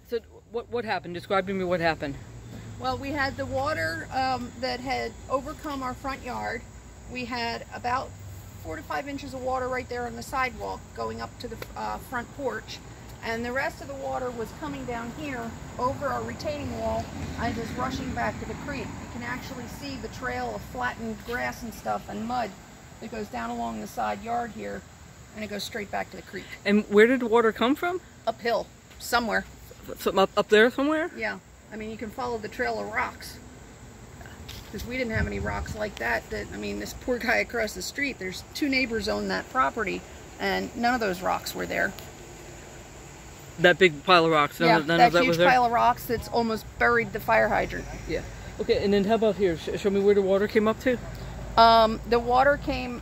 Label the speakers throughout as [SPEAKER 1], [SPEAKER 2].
[SPEAKER 1] So what happened? Describe to me what happened.
[SPEAKER 2] Well, we had the water that had overcome our front yard. We had about 4 to 5 inches of water right there on the sidewalk going up to the front porch. And the rest of the water was coming down here over our retaining wall and just rushing back to the creek. You can actually see the trail of flattened grass and stuff and mud that goes down along the side yard here, and it goes straight back to the creek.
[SPEAKER 1] And where did the water come from?
[SPEAKER 2] Uphill, somewhere.
[SPEAKER 1] Up there somewhere?
[SPEAKER 2] Yeah. I mean, you can follow the trail of rocks. Because we didn't have any rocks like that. I mean, this poor guy across the street, there's 2 neighbors own that property, and none of those rocks were there.
[SPEAKER 1] That big pile of rocks.
[SPEAKER 2] None of that huge pile of rocks that's almost buried the fire hydrant.
[SPEAKER 1] Yeah. Okay, and then how about here? Show me where the water came up to.
[SPEAKER 2] The water came...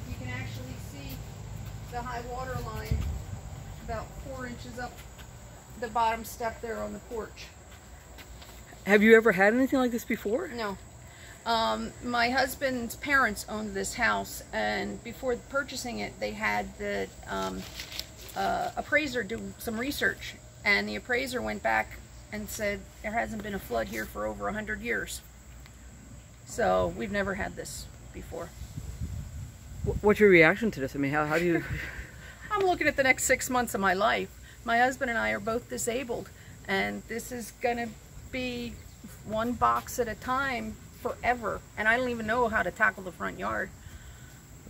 [SPEAKER 2] You can actually see the high water line about 4 inches up the bottom step there on the porch.
[SPEAKER 1] Have you ever had anything like this before?
[SPEAKER 2] No. My husband's parents owned this house, and before purchasing it, they had the appraiser do some research, and the appraiser went back and said there hasn't been a flood here for over 100 years. So we've never had this before.
[SPEAKER 1] What's your reaction to this? I mean, how do you...
[SPEAKER 2] I'm looking at the next 6 months of my life. My husband and I are both disabled, and this is going to be one box at a time forever, and I don't even know how to tackle the front yard.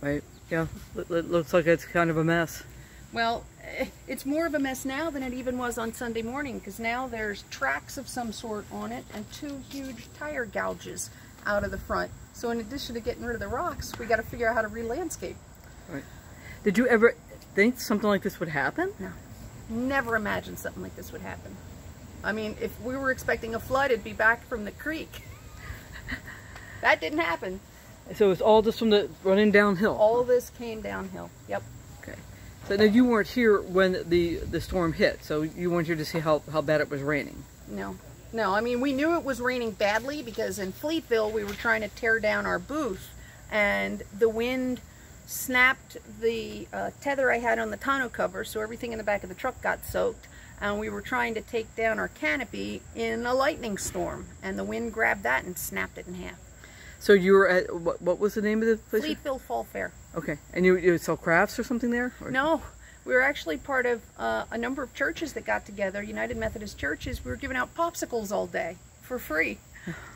[SPEAKER 1] Right, yeah, it looks like it's kind of a mess.
[SPEAKER 2] Well, it's more of a mess now than it even was on Sunday morning, because now there's tracks of some sort on it and 2 huge tire gouges out of the front. So in addition to getting rid of the rocks, we got to figure out how to re-landscape.
[SPEAKER 1] Right. Did you ever think something like this would happen?
[SPEAKER 2] No. Never imagined something like this would happen. I mean, if we were expecting a flood, it'd be back from the creek. That didn't happen.
[SPEAKER 1] So it's all just from the running downhill?
[SPEAKER 2] All this came downhill, yep.
[SPEAKER 1] Okay. So now you weren't here when the storm hit, so you weren't here to see how bad it was raining?
[SPEAKER 2] No. No, I mean, we knew it was raining badly because in Fleetville we were trying to tear down our booth, and the wind snapped the tether I had on the tonneau cover, so everything in the back of the truck got soaked, and we were trying to take down our canopy in a lightning storm, and the wind grabbed that and snapped it in half.
[SPEAKER 1] So you were at, what was the name of the place?
[SPEAKER 2] Fleetville Fall Fair.
[SPEAKER 1] Okay, and you sell crafts or something there? Or?
[SPEAKER 2] No, we were actually part of a number of churches that got together, United Methodist churches. We were giving out popsicles all day for free.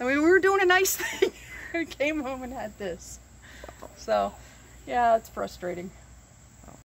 [SPEAKER 2] I mean, we were doing a nice thing. We came home and had this. So, yeah, it's frustrating.